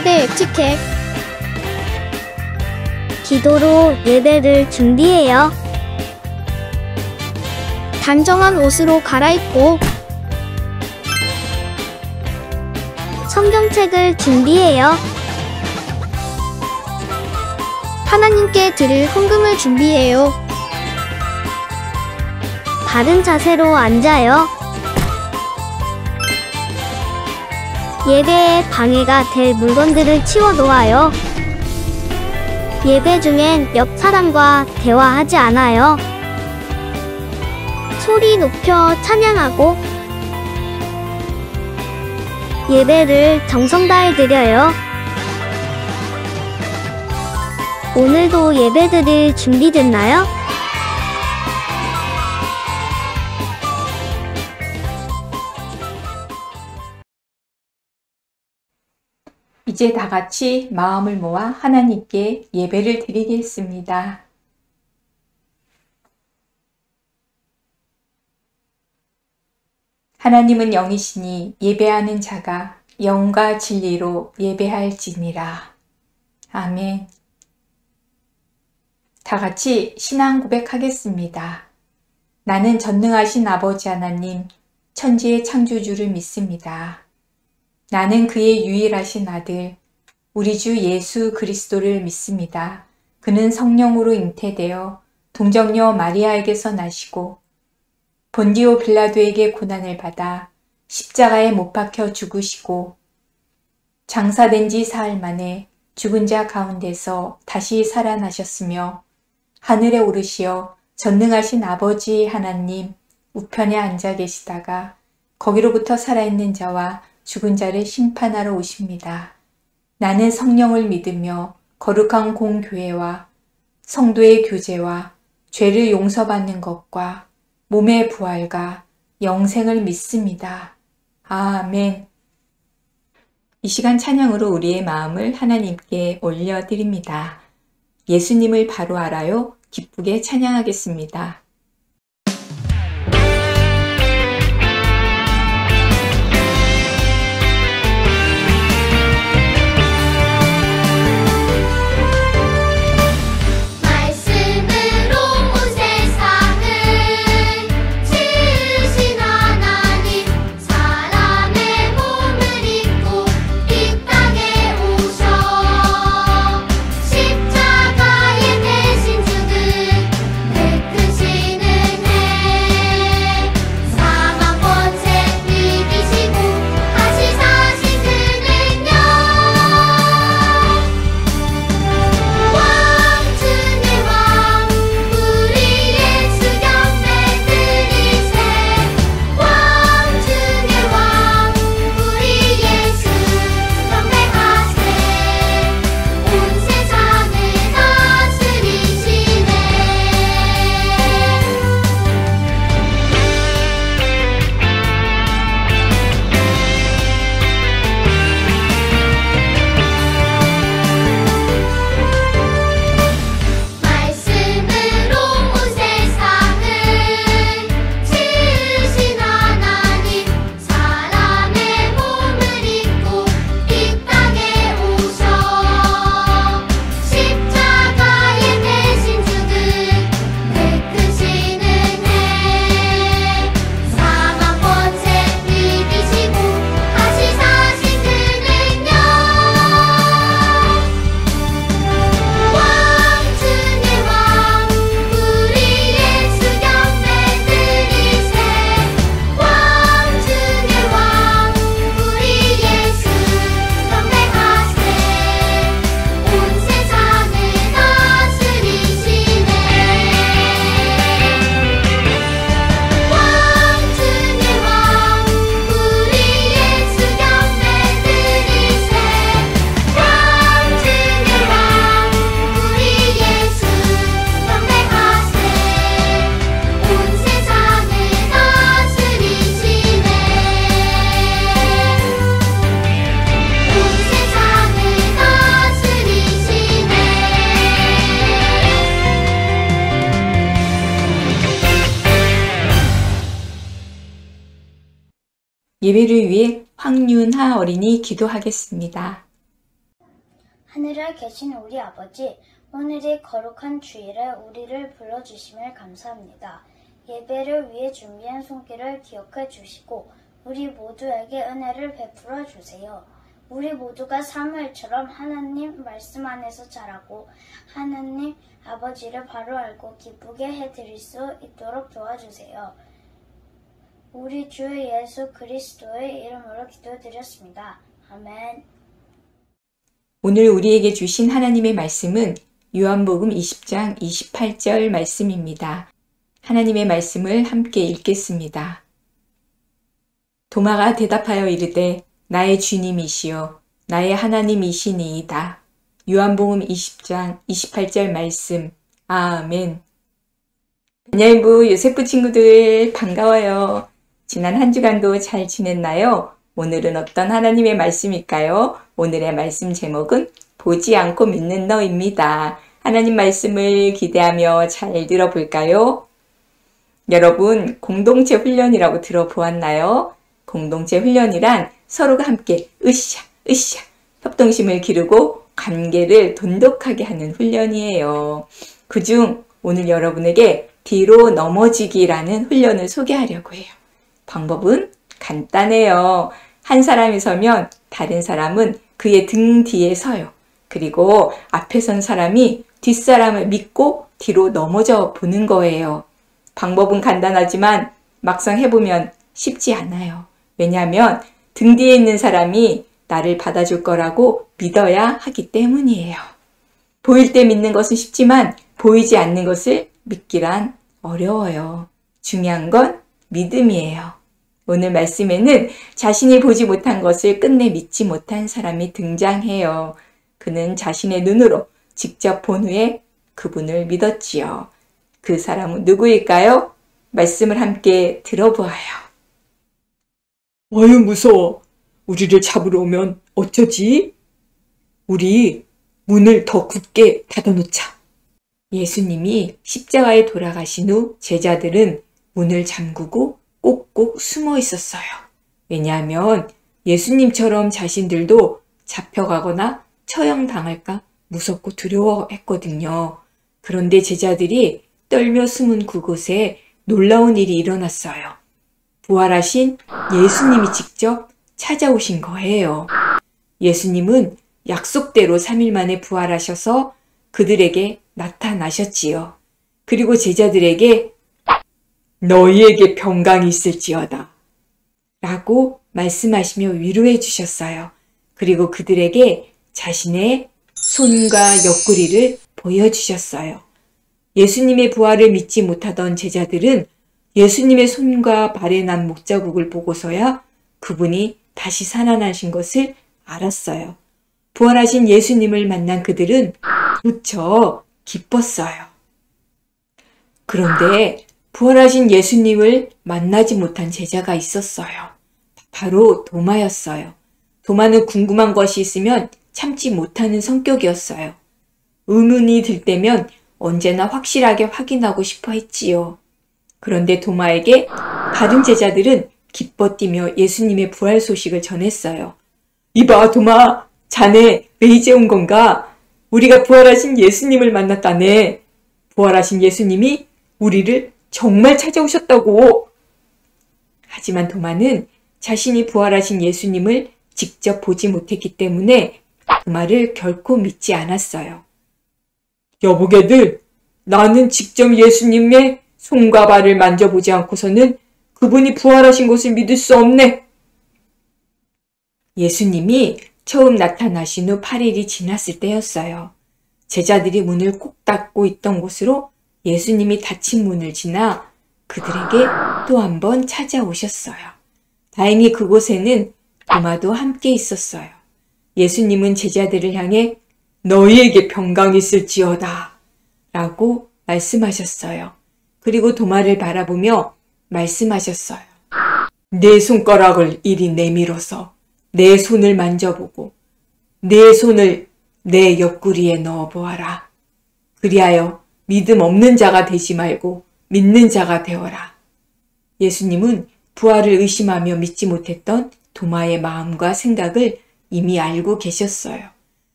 예배 에티켓. 기도로 예배를 준비해요. 단정한 옷으로 갈아입고 성경책을 준비해요. 하나님께 드릴 헌금을 준비해요. 바른 자세로 앉아요. 예배에 방해가 될 물건들을 치워 놓아요. 예배 중엔 옆 사람과 대화하지 않아요. 소리 높여 찬양하고 예배를 정성 다해 드려요. 오늘도 예배드릴 준비됐나요? 이제 다 같이 마음을 모아 하나님께 예배를 드리겠습니다. 하나님은 영이시니 예배하는 자가 영과 진리로 예배할지니라. 아멘. 다 같이 신앙 고백하겠습니다. 나는 전능하신 아버지 하나님, 천지의 창조주를 믿습니다. 나는 그의 유일하신 아들, 우리 주 예수 그리스도를 믿습니다. 그는 성령으로 잉태되어 동정녀 마리아에게서 나시고 본디오 빌라도에게 고난을 받아 십자가에 못 박혀 죽으시고 장사된 지 사흘 만에 죽은 자 가운데서 다시 살아나셨으며 하늘에 오르시어 전능하신 아버지 하나님 우편에 앉아 계시다가 거기로부터 살아있는 자와 죽은 자를 심판하러 오십니다. 나는 성령을 믿으며 거룩한 공교회와 성도의 교제와 죄를 용서받는 것과 몸의 부활과 영생을 믿습니다. 아멘. 이 시간 찬양으로 우리의 마음을 하나님께 올려드립니다. 예수님을 바로 알아요. 기쁘게 찬양하겠습니다. 예배를 위해 황윤하 어린이 기도하겠습니다. 하늘에 계신 우리 아버지, 오늘이 거룩한 주일에 우리를 불러주심을 감사합니다. 예배를 위해 준비한 손길을 기억해 주시고 우리 모두에게 은혜를 베풀어 주세요. 우리 모두가 사무엘처럼 하나님 말씀 안에서 자라고 하나님 아버지를 바로 알고 기쁘게 해드릴 수 있도록 도와주세요. 우리 주 예수 그리스도의 이름으로 기도드렸습니다. 아멘. 오늘 우리에게 주신 하나님의 말씀은 요한복음 20장 28절 말씀입니다. 하나님의 말씀을 함께 읽겠습니다. 도마가 대답하여 이르되 나의 주님이시요 나의 하나님이시니이다. 요한복음 20장 28절 말씀. 아멘. 베냐민부 요세프 친구들 반가워요. 지난 한 주간도 잘 지냈나요? 오늘은 어떤 하나님의 말씀일까요? 오늘의 말씀 제목은 보지 않고 믿는 너입니다. 하나님 말씀을 기대하며 잘 들어볼까요? 여러분, 공동체 훈련이라고 들어보았나요? 공동체 훈련이란 서로가 함께 으쌰 협동심을 기르고 관계를 돈독하게 하는 훈련이에요. 그중 오늘 여러분에게 뒤로 넘어지기라는 훈련을 소개하려고 해요. 방법은 간단해요. 한 사람이 서면 다른 사람은 그의 등 뒤에 서요. 그리고 앞에 선 사람이 뒷사람을 믿고 뒤로 넘어져 보는 거예요. 방법은 간단하지만 막상 해보면 쉽지 않아요. 왜냐하면 등 뒤에 있는 사람이 나를 받아줄 거라고 믿어야 하기 때문이에요. 보일 때 믿는 것은 쉽지만 보이지 않는 것을 믿기란 어려워요. 중요한 건 믿음이에요. 오늘 말씀에는 자신이 보지 못한 것을 끝내 믿지 못한 사람이 등장해요. 그는 자신의 눈으로 직접 본 후에 그분을 믿었지요. 그 사람은 누구일까요? 말씀을 함께 들어보아요. 아유, 무서워. 우리를 잡으러 오면 어쩌지? 우리 문을 더 굳게 닫아놓자. 예수님이 십자가에 돌아가신 후 제자들은 문을 잠그고 꼭꼭 숨어 있었어요. 왜냐하면 예수님처럼 자신들도 잡혀가거나 처형당할까 무섭고 두려워했거든요. 그런데 제자들이 떨며 숨은 그곳에 놀라운 일이 일어났어요. 부활하신 예수님이 직접 찾아오신 거예요. 예수님은 약속대로 3일 만에 부활하셔서 그들에게 나타나셨지요. 그리고 제자들에게 너희에게 평강이 있을지어다 라고 말씀하시며 위로해 주셨어요. 그리고 그들에게 자신의 손과 옆구리를 보여주셨어요. 예수님의 부활을 믿지 못하던 제자들은 예수님의 손과 발에 난 목자국을 보고서야 그분이 다시 살아나신 것을 알았어요. 부활하신 예수님을 만난 그들은 무척 기뻤어요. 그런데 부활하신 예수님을 만나지 못한 제자가 있었어요. 바로 도마였어요. 도마는 궁금한 것이 있으면 참지 못하는 성격이었어요. 의문이 들 때면 언제나 확실하게 확인하고 싶어 했지요. 그런데 도마에게 다른 제자들은 기뻐 뛰며 예수님의 부활 소식을 전했어요. 이봐, 도마, 자네 왜 이제 온 건가? 우리가 부활하신 예수님을 만났다네. 부활하신 예수님이 우리를 정말 찾아오셨다고. 하지만 도마는 자신이 부활하신 예수님을 직접 보지 못했기 때문에 그 말을 결코 믿지 않았어요. 여보게들, 나는 직접 예수님의 손과 발을 만져보지 않고서는 그분이 부활하신 것을 믿을 수 없네. 예수님이 처음 나타나신 후 8일이 지났을 때였어요. 제자들이 문을 꼭 닫고 있던 곳으로 예수님이 닫힌 문을 지나 그들에게 또 한 번 찾아오셨어요. 다행히 그곳에는 도마도 함께 있었어요. 예수님은 제자들을 향해 너희에게 평강이 있을지어다 라고 말씀하셨어요. 그리고 도마를 바라보며 말씀하셨어요. 내 손가락을 이리 내밀어서 내 손을 만져보고 내 손을 내 옆구리에 넣어보아라. 그리하여 믿음 없는 자가 되지 말고 믿는 자가 되어라. 예수님은 부활을 의심하며 믿지 못했던 도마의 마음과 생각을 이미 알고 계셨어요.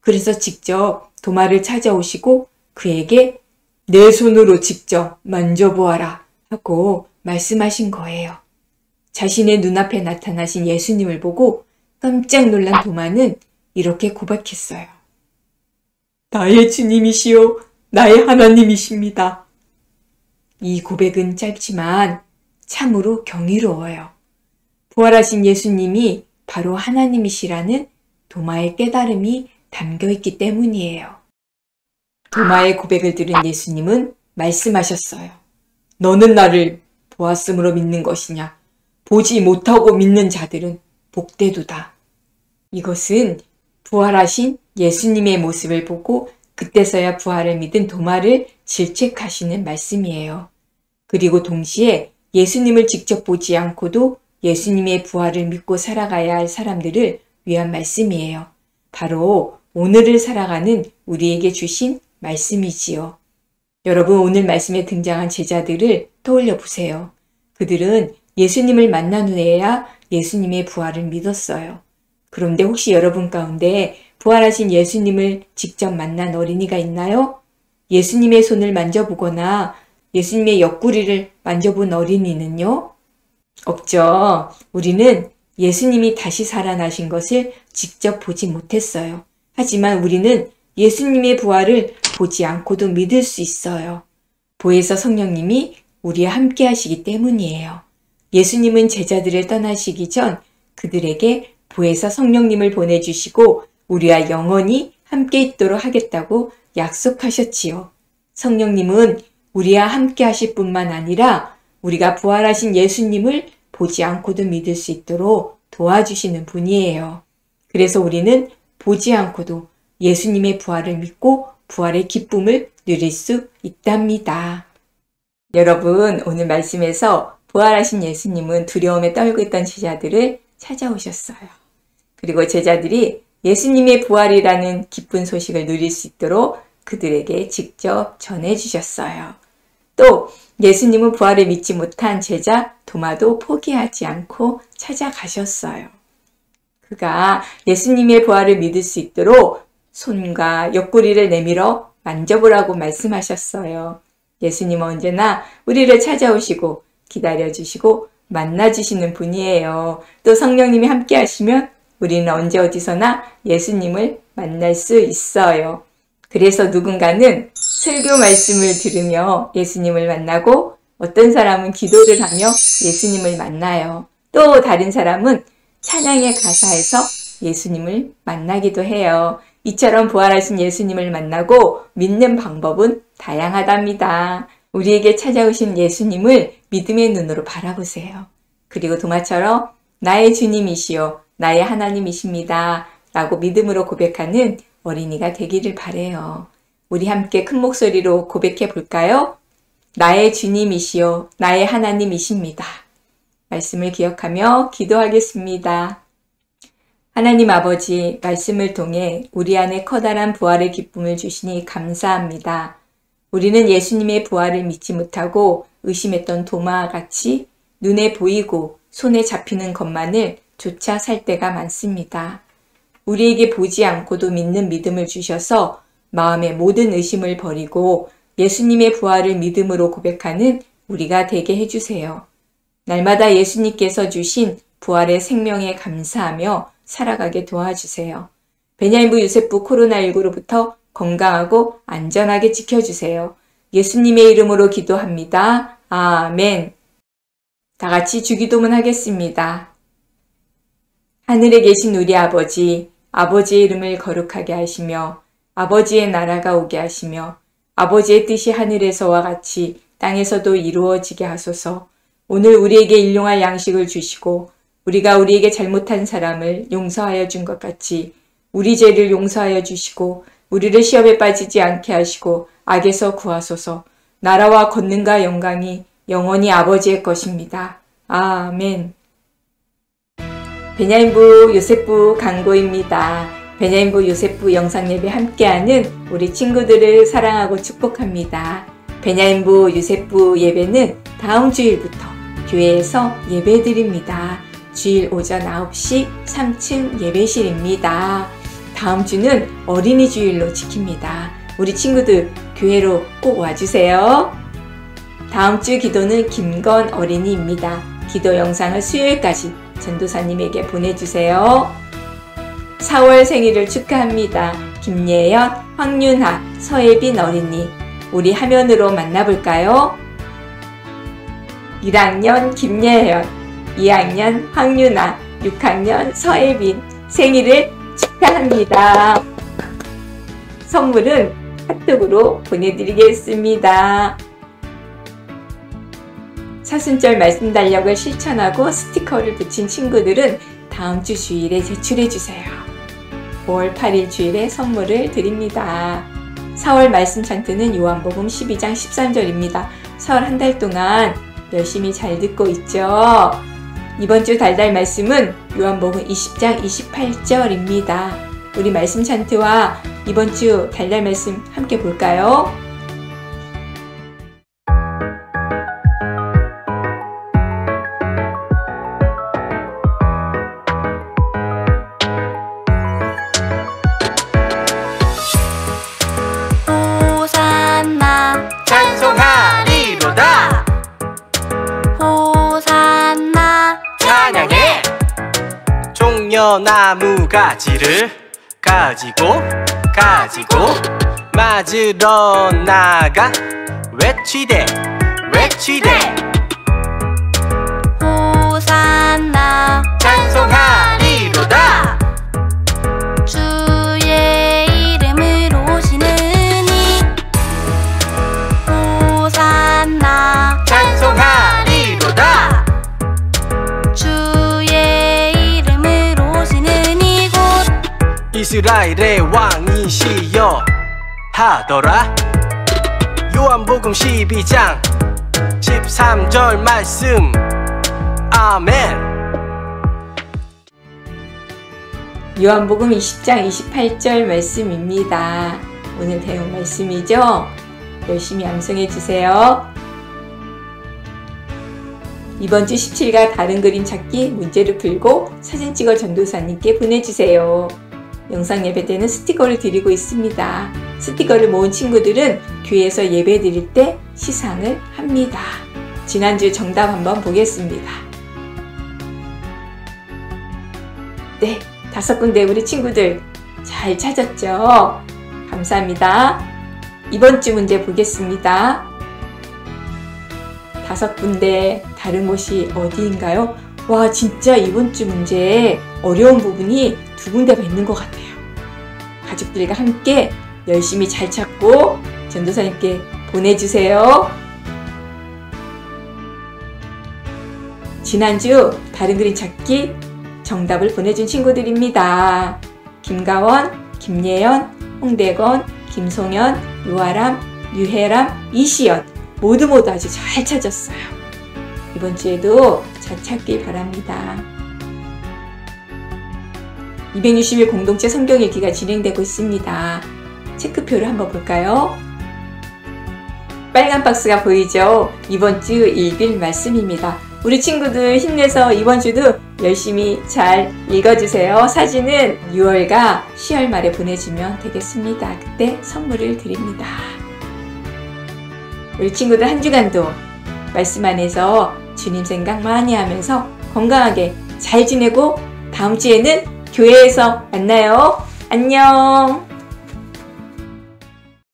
그래서 직접 도마를 찾아오시고 그에게 내 손으로 직접 만져보아라 하고 말씀하신 거예요. 자신의 눈앞에 나타나신 예수님을 보고 깜짝 놀란 도마는 이렇게 고백했어요. 나의 주님이시요 나의 하나님이십니다. 이 고백은 짧지만 참으로 경이로워요. 부활하신 예수님이 바로 하나님이시라는 도마의 깨달음이 담겨있기 때문이에요. 도마의 고백을 들은 예수님은 말씀하셨어요. 너는 나를 보았으므로 믿는 것이냐? 보지 못하고 믿는 자들은 복되도다. 이것은 부활하신 예수님의 모습을 보고 그때서야 부활을 믿은 도마를 질책하시는 말씀이에요. 그리고 동시에 예수님을 직접 보지 않고도 예수님의 부활을 믿고 살아가야 할 사람들을 위한 말씀이에요. 바로 오늘을 살아가는 우리에게 주신 말씀이지요. 여러분, 오늘 말씀에 등장한 제자들을 떠올려 보세요. 그들은 예수님을 만난 후에야 예수님의 부활을 믿었어요. 그런데 혹시 여러분 가운데 부활하신 예수님을 직접 만난 어린이가 있나요? 예수님의 손을 만져보거나 예수님의 옆구리를 만져본 어린이는요? 없죠. 우리는 예수님이 다시 살아나신 것을 직접 보지 못했어요. 하지만 우리는 예수님의 부활을 보지 않고도 믿을 수 있어요. 보혜사 성령님이 우리와 함께 하시기 때문이에요. 예수님은 제자들을 떠나시기 전 그들에게 보혜사 성령님을 보내주시고 우리와 영원히 함께 있도록 하겠다고 약속하셨지요. 성령님은 우리와 함께 하실 뿐만 아니라 우리가 부활하신 예수님을 보지 않고도 믿을 수 있도록 도와주시는 분이에요. 그래서 우리는 보지 않고도 예수님의 부활을 믿고 부활의 기쁨을 누릴 수 있답니다. 여러분, 오늘 말씀에서 부활하신 예수님은 두려움에 떨고 있던 제자들을 찾아오셨어요. 그리고 제자들이 예수님의 부활이라는 기쁜 소식을 누릴 수 있도록 그들에게 직접 전해주셨어요. 또 예수님은 부활을 믿지 못한 제자 도마도 포기하지 않고 찾아가셨어요. 그가 예수님의 부활을 믿을 수 있도록 손과 옆구리를 내밀어 만져보라고 말씀하셨어요. 예수님은 언제나 우리를 찾아오시고 기다려주시고 만나주시는 분이에요. 또 성령님이 함께 하시면 우리는 언제 어디서나 예수님을 만날 수 있어요. 그래서 누군가는 설교 말씀을 들으며 예수님을 만나고 어떤 사람은 기도를 하며 예수님을 만나요. 또 다른 사람은 찬양의 가사에서 예수님을 만나기도 해요. 이처럼 부활하신 예수님을 만나고 믿는 방법은 다양하답니다. 우리에게 찾아오신 예수님을 믿음의 눈으로 바라보세요. 그리고 도마처럼 나의 주님이시요 나의 하나님이십니다 라고 믿음으로 고백하는 어린이가 되기를 바라요. 우리 함께 큰 목소리로 고백해 볼까요? 나의 주님이시요 나의 하나님이십니다. 말씀을 기억하며 기도하겠습니다. 하나님 아버지, 말씀을 통해 우리 안에 커다란 부활의 기쁨을 주시니 감사합니다. 우리는 예수님의 부활을 믿지 못하고 의심했던 도마와 같이 눈에 보이고 손에 잡히는 것만을 조차 살 때가 많습니다. 우리에게 보지 않고도 믿는 믿음을 주셔서 마음의 모든 의심을 버리고 예수님의 부활을 믿음으로 고백하는 우리가 되게 해주세요. 날마다 예수님께서 주신 부활의 생명에 감사하며 살아가게 도와주세요. 베냐민부 요셉부 코로나19로부터 건강하고 안전하게 지켜주세요. 예수님의 이름으로 기도합니다. 아멘. 다 같이 주기도문 하겠습니다. 하늘에 계신 우리 아버지, 아버지의 이름을 거룩하게 하시며 아버지의 나라가 오게 하시며 아버지의 뜻이 하늘에서와 같이 땅에서도 이루어지게 하소서. 오늘 우리에게 일용할 양식을 주시고 우리가 우리에게 잘못한 사람을 용서하여 준 것 같이 우리 죄를 용서하여 주시고 우리를 시험에 빠지지 않게 하시고 악에서 구하소서. 나라와 권능과 영광이 영원히 아버지의 것입니다. 아멘. 베냐민부 요셉부 강고입니다. 베냐민부 요셉부 영상예배 함께하는 우리 친구들을 사랑하고 축복합니다. 베냐민부 요셉부 예배는 다음 주일부터 교회에서 예배드립니다. 주일 오전 9시 3층 예배실입니다. 다음 주는 어린이 주일로 지킵니다. 우리 친구들 교회로 꼭 와주세요. 다음 주 기도는 김건 어린이입니다. 기도 영상을 수요일까지 전도사님에게 보내주세요. 4월 생일을 축하합니다. 김예연, 황윤아, 서예빈 어린이. 우리 화면으로 만나볼까요? 1학년 김예연, 2학년 황윤아, 6학년 서예빈 생일을 축하합니다. 선물은 카톡으로 보내드리겠습니다. 사순절 말씀 달력을 실천하고 스티커를 붙인 친구들은 다음 주 주일에 제출해주세요. 5월 8일 주일에 선물을 드립니다. 4월 말씀 찬트는 요한복음 12장 13절입니다. 4월 한 달 동안 열심히 잘 듣고 있죠? 이번 주 달달 말씀은 요한복음 20장 28절입니다. 우리 말씀 찬트와 이번 주 달달 말씀 함께 볼까요? 찬송하리로다. 호산나 찬양해. 종려나무 가지를 가지고 맞으러 나가 외치되 호산나 찬송하리로다. 주의 이름으로 오시는 이 호산나 찬송하리로다. 주의 이름으로 오시는 이곳 이스라엘의 왕이시여 하더라. 요한복음 12장 13절 말씀. 아멘. 요한복음 20장 28절 말씀입니다. 오늘 배운 말씀이죠? 열심히 암송해 주세요. 이번 주 17가 다른 그림 찾기 문제를 풀고 사진 찍어 전도사님께 보내주세요. 영상 예배 때는 스티커를 드리고 있습니다. 스티커를 모은 친구들은 교회에서 예배 드릴 때 시상을 합니다. 지난주 정답 한번 보겠습니다. 네, 5군데 우리 친구들 잘 찾았죠? 감사합니다. 이번 주 문제 보겠습니다. 5군데 다른 곳이 어디인가요? 와, 진짜 이번 주 문제에 어려운 부분이 2군데가 있는 것 같아요. 가족들과 함께 열심히 잘 찾고 전도사님께 보내주세요. 지난주 다른 그림 찾기 정답을 보내준 친구들입니다. 김가원, 김예연, 홍대건, 김송현, 유아람, 유혜람, 이시연 모두 아주 잘 찾았어요. 이번 주에도 잘 찾길 바랍니다. 260일 공동체 성경 읽기가 진행되고 있습니다. 체크표를 한번 볼까요? 빨간 박스가 보이죠? 이번 주 읽을 말씀입니다. 우리 친구들 힘내서 이번 주도 열심히 잘 읽어주세요. 사진은 6월과 10월 말에 보내주면 되겠습니다. 그때 선물을 드립니다. 우리 친구들 한 주간도 말씀 안에서 주님 생각 많이 하면서 건강하게 잘 지내고 다음 주에는 교회에서 만나요. 안녕.